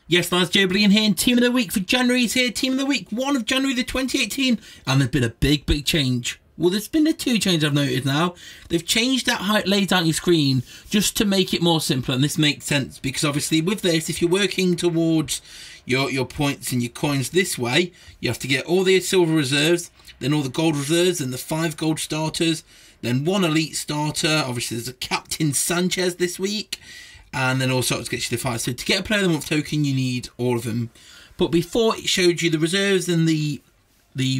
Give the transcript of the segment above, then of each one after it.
Yes, that's JOEBILINE here, and Team of the Week for January is here. Team of the Week 1 of January the 2018, and there's been a big change. Well, there's been the two changes I've noticed now. They've changed out how it lays out your screen just to make it more simple, and this makes sense because obviously with this, if you're working towards your points and your coins this way, you have to get all the silver reserves, then all the gold reserves, and the 5 gold starters, then 1 elite starter. Obviously, there's a Captain Sanchez this week. And then also it gets you the 5. So to get a player of the month token, you need all of them. But before it showed you the reserves and the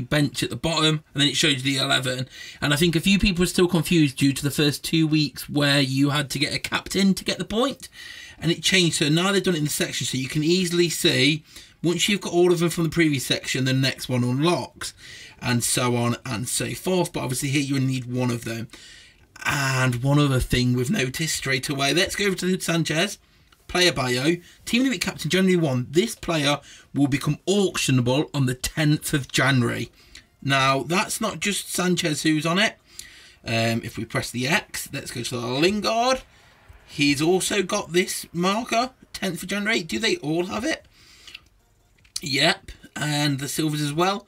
bench at the bottom, and then it showed you the 11. And I think a few people are still confused due to the first 2 weeks where you had to get a captain to get the point. And it changed. So now they've done it in the section, so you can easily see once you've got all of them from the previous section, the next one unlocks, and so on and so forth. But obviously here you only need 1 of them. And one other thing we've noticed straight away. Let's go over to Sanchez. Player bio. Team of the Week Captain January 1. This player will become auctionable on the 10th of January. Now, that's not just Sanchez who's on it. If we press the X, let's go to the Lingard. He's also got this marker, 10th of January. Do they all have it? Yep. And the silvers as well.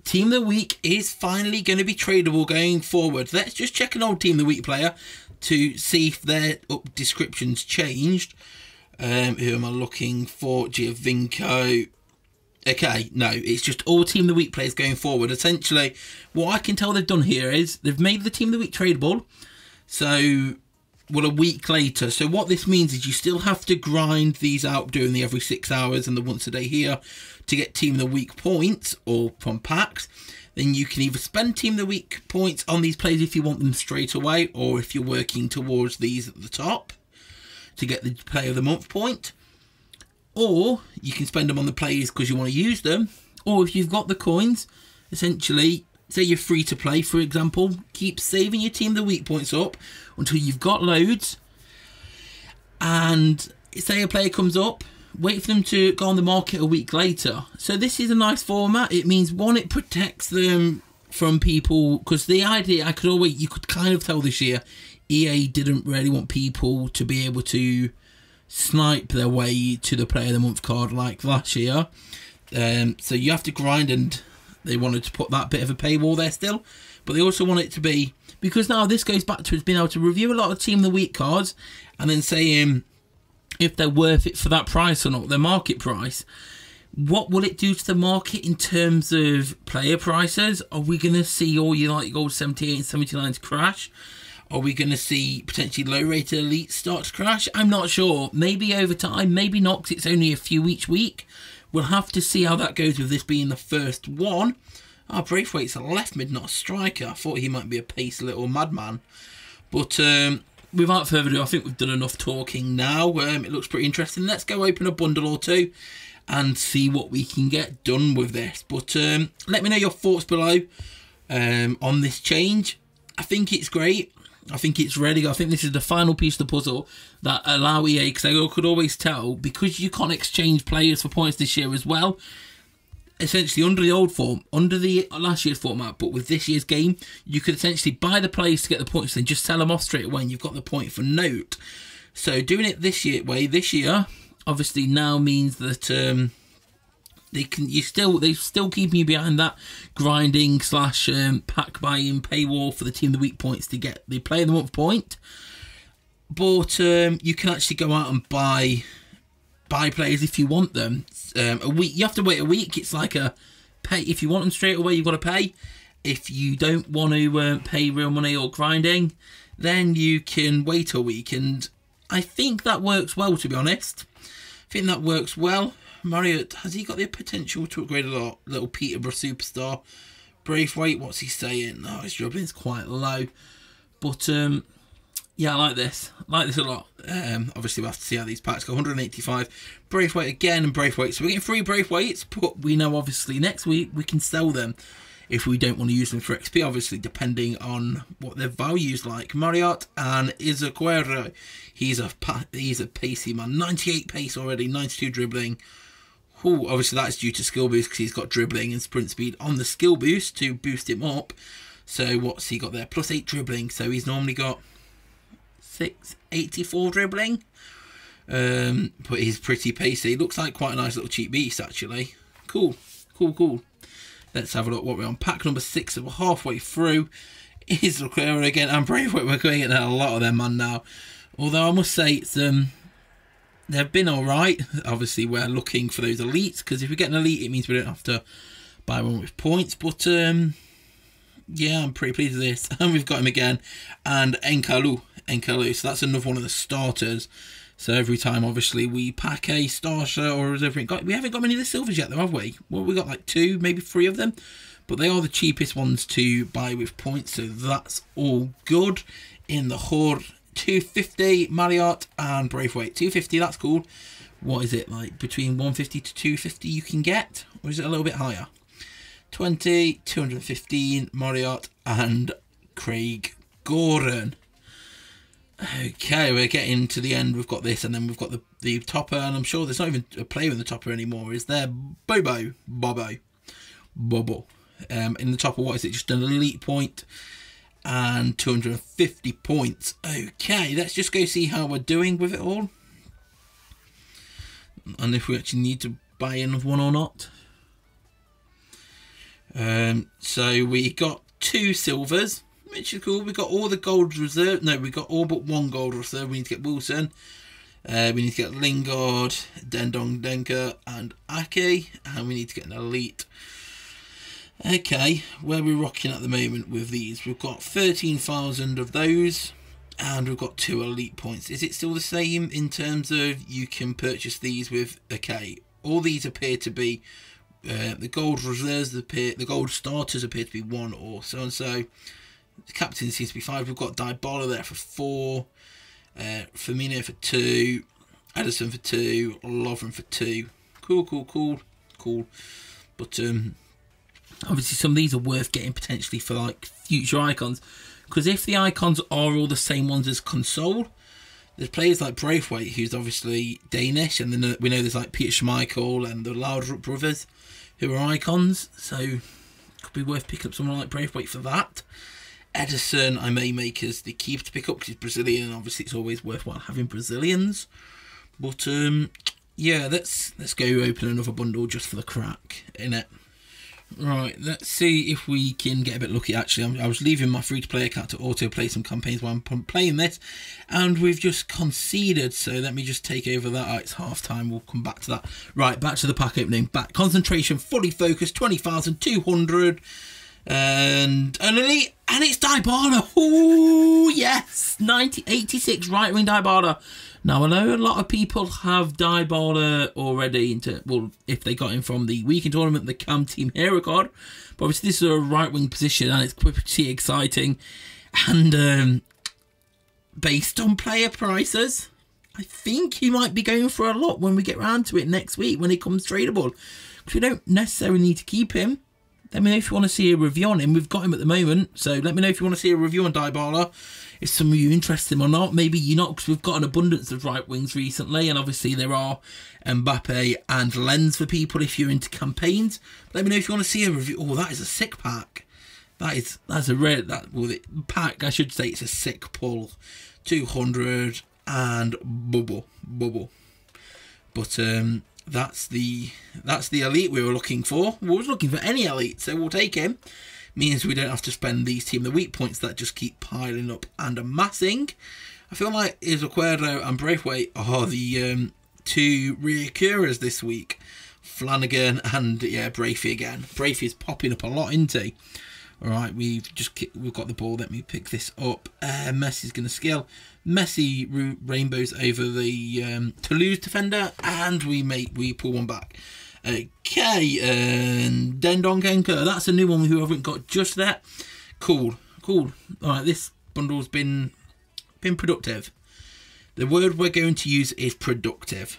Team of the Week is finally going to be tradable going forward. Let's just check an old Team of the Week player to see if their description's changed. Who am I looking for? Giovinco. Okay, no, it's just all Team of the Week players going forward. Essentially, what I can tell they've done here is they've made the Team of the Week tradable. So, well, a week later. So what this means is you still have to grind these out, doing the every 6 hours and the once a day here, to get Team of the Week points or from packs. Then you can either spend Team of the Week points on these players if you want them straight away, or if you're working towards these at the top to get the Player of the Month point, or you can spend them on the players because you want to use them, or if you've got the coins, essentially, say you're free to play, for example, keep saving your Team of the Week points up until you've got loads, and say a player comes up, wait for them to go on the market a week later. So this is a nice format. It means, one, it protects them from people, because the idea, you could kind of tell this year, EA didn't really want people to be able to snipe their way to the Player of the Month card like last year. So you have to grind, and they wanted to put that bit of a paywall there still. But they also want it to be, because now this goes back to us being able to review a lot of Team of the Week cards and then saying if they're worth it for that price or not, their market price. What will it do to the market in terms of player prices? Are we going to see all your gold 78 and 79s crash? Are we going to see potentially low-rated elite start to crash? I'm not sure. Maybe over time, maybe not, because it's only a few each week. We'll have to see how that goes with this being the first one. Our Braithwaite's a left mid, not a striker. I thought he might be a pace little madman. But without further ado, I think we've done enough talking now. It looks pretty interesting. Let's go open a bundle or two and see what we can get done with this. But let me know your thoughts below on this change. I think it's great. I think it's ready. I think this is the final piece of the puzzle that allow EA, because I could always tell, because you can't exchange players for points this year as well, essentially under the old form, under the last year's format, but with this year's game, you could essentially buy the players to get the points and just sell them off straight away and you've got the point for note. So doing it this year obviously now means that they're still keeping you behind that grinding / pack buying paywall for the Team of the Week points to get the Player of the Month point, but you can actually go out and buy players if you want them. A week, you have to wait a week. It's like a pay. If you want them straight away, you've got to pay. If you don't want to pay real money or grinding, then you can wait a week, and I think that works well, to be honest. I think that works well. Marriott, has he got the potential to upgrade a lot? Little Peterborough superstar. Braithwaite, what's he saying? Oh, his dribbling's quite low. But, yeah, I like this. I like this a lot. Obviously, we'll have to see how these packs go. 185. Braithwaite again, and Braithwaite. So we're getting 3 Braithwaites, but we know, obviously, next week we can sell them if we don't want to use them for XP, obviously, depending on what their value's like. Marriott and Izaguirre. He's a pacey man. 98 pace already, 92 dribbling. Ooh, obviously that's due to skill boost because he's got dribbling and sprint speed on the skill boost to boost him up. So what's he got there? +8 dribbling. So he's normally got 684 dribbling. But he's pretty pacey. Looks like quite a nice little cheap beast, actually. Cool, cool, cool. Let's have a look what we're on. Pack number 6, so we're halfway through. Is Recruiter again, and Braithwaite. We're going at a lot of them, man, now. Although I must say, it's they've been alright. Obviously, we're looking for those elites, because if we get an elite, it means we don't have to buy one with points. But, yeah, I'm pretty pleased with this. And we've got him again. And Enkalu. So that's another one of the starters. So every time, obviously, we pack a starter or whatever. We haven't got many of the silvers yet, though, have we? Well, we got like 2, maybe 3 of them. But they are the cheapest ones to buy with points. So that's all good. In the Horde, 250, Marriott and Braithwaite. 250, that's cool. What is it, like between 150 to 250 you can get? Or is it a little bit higher? 20, 215, Marriott and Craig Gordon. Okay, we're getting to the end. We've got this, and then we've got the topper, and I'm sure there's not even a player in the topper anymore. Is there? Bobo. In the topper, what is it? Just an elite point and 250 points. Okay, let's just go see how we're doing with it all, and if we actually need to buy another one or not. So we got 2 silvers, which is cool. We got all the gold reserve. No, we got all but 1 gold reserve. We need to get Wilson. We need to get Lingard, Dendong Denker, and Aki, and we need to get an elite. Okay, where we're rocking at the moment with these, we've got 13,000 of those, and we've got 2 elite points. Is it still the same in terms of you can purchase these with? Okay, all these appear to be the gold reserves, the gold starters appear to be 1 or so and so. The captain seems to be 5. We've got Dybala there for 4, Firmino for 2, Edison for 2, Lovren for 2. Cool. But obviously some of these are worth getting potentially for like future icons, because if the icons are all the same ones as console, there's players like Braithwaite, who's obviously Danish, and then we know there's like Peter Schmeichel and the Laudrup brothers who are icons, so it could be worth picking up someone like Braithwaite for that. Edison I may make as the keeper to pick up because he's Brazilian, and obviously it's always worthwhile having Brazilians. But yeah, let's go open another bundle just for the crack, innit? Right, let's see if we can get a bit lucky. Actually, I was leaving my free-to-play account to auto-play some campaigns while I'm playing this, and we've just conceded, so let me just take over that. It's half-time, we'll come back to that. Right, back to the pack opening. Back, concentration, fully focused, 20,200, and an elite, and it's Dybala. Oh, yes, 86 right-wing Dybala. Now, I know a lot of people have Dybala already, well, if they got him from the weekend tournament, the Cam Team Hero card. But obviously, this is a right-wing position, and it's pretty exciting. And based on player prices, I think he might be going for a lot when we get round to it next week, when it comes tradable. Because we don't necessarily need to keep him. Let me know if you want to see a review on him. We've got him at the moment, so let me know if you want to see a review on Dybala. If some of you interested him or not. Maybe you're not, because we've got an abundance of right wings recently, and obviously there are Mbappe and Lens for people if you're into campaigns. Let me know if you want to see a review. Oh, that is a sick pack. That's a rare pack. I should say it's a sick pull. 200 and bubble. But that's the elite we were looking for. We was looking for any elite, so we'll take him. Means we don't have to spend these Team of the Week points that just keep piling up and amassing. I feel like Izquierdo and Braithwaite are the 2 reoccurrers this week. Flanagan and, yeah, Braithwaite again. Braithwaite is popping up a lot, isn't he? Alright, we've got the ball. Let me pick this up. Messi's going to skill. Messi rainbows over the Toulouse defender, and we pull one back. Okay, and Dendong Denker. That's a new one who I haven't got just yet. Cool. Alright, this bundle's been productive. The word we're going to use is productive.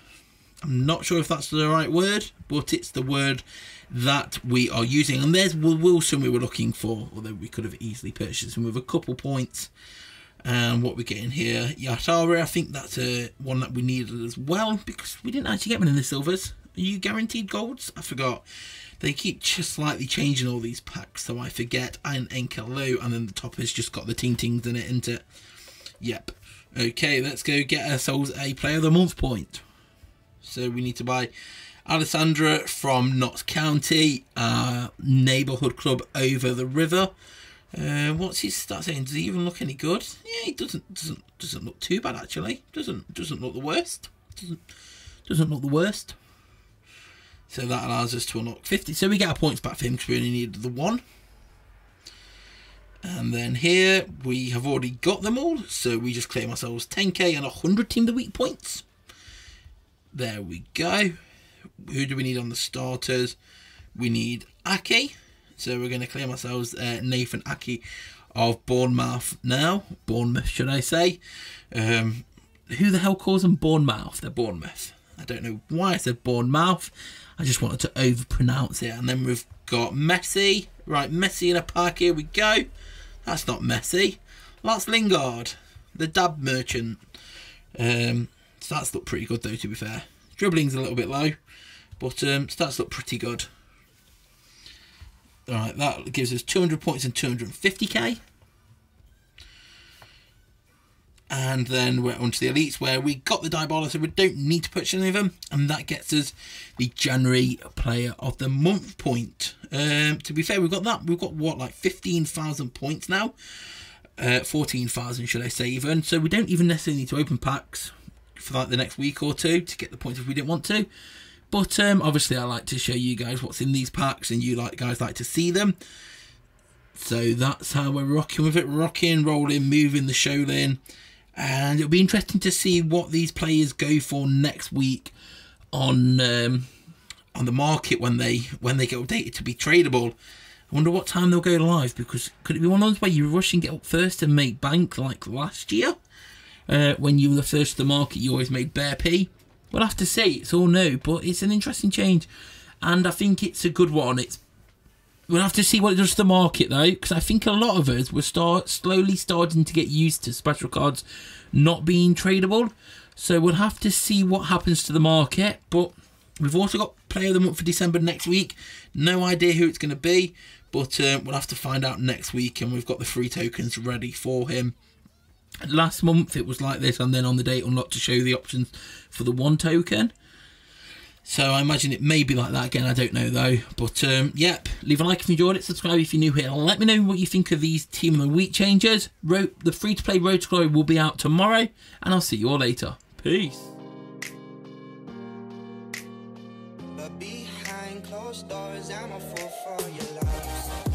I'm not sure if that's the right word, but it's the word that we are using. And there's Wilson we were looking for, although we could have easily purchased him with a couple points. And what we're getting here, Yatara, I think that's one that we needed as well, because we didn't actually get one in the silvers. Are you guaranteed golds? I forgot. They keep just slightly changing all these packs, so I forget. And Enkelu, and then the top has just got the ting-tings in it, isn't it? Yep. Okay, let's go get ourselves a Player of the Month point. So we need to buy Alessandra from Notts County, neighbourhood club over the river. What's his stats saying? Does he even look any good? Yeah, he doesn't look too bad actually. Doesn't look the worst. Doesn't look the worst. So that allows us to unlock 50. So we get our points back for him because we only needed the one. And then here we have already got them all, so we just claim ourselves 10k and 100 Team of the Week points. There we go. Who do we need on the starters? We need Aki, so we're going to claim ourselves Nathan Aki of Bournemouth now. Bournemouth, should I say? Who the hell calls them Bournemouth? They're Bournemouth. I don't know why I said Bournemouth. I just wanted to overpronounce it. And then we've got Messi. Right, Messi in a pack. Here we go. That's not Messi. That's Lingard, the dab merchant. Stats look pretty good though, to be fair. Dribbling's a little bit low, but stats look pretty good. Alright, that gives us 200 points and 250k. And then we're on to the elites, where we got the Diabola, so we don't need to purchase any of them. And that gets us the January Player of the Month point. To be fair, we've got that. We've got, what, like 15,000 points now? 14,000, should I say, even. So we don't even necessarily need to open packs for like the next week or two to get the points if we didn't want to. But obviously I like to show you guys what's in these packs, and you guys like to see them. So that's how we're rocking with it. Rocking, rolling, moving the show in. And it'll be interesting to see what these players go for next week on the market when they get updated to be tradable. I wonder what time they'll go live, because could it be one of those where you rush and get up first and make bank like last year? When you were the first to the market, you always made bare P. We'll have to see. It's all new, but it's an interesting change, and I think it's a good one. We'll have to see what it does to the market though, because I think a lot of us were slowly starting to get used to special cards not being tradable. So we'll have to see what happens to the market. But we've also got Player of the Month for December next week. No idea who it's going to be, but we'll have to find out next week. And we've got the free tokens ready for him. Last month it was like this, and then on the date unlocked to show the options for the one token. So I imagine it may be like that again. I don't know though. But yep, leave a like if you enjoyed it. Subscribe if you're new here. Let me know what you think of these Team of the Week changes. The free-to-play Road to Glory will be out tomorrow, and I'll see you all later. Peace. But behind closed doors, I'm a fool for your love.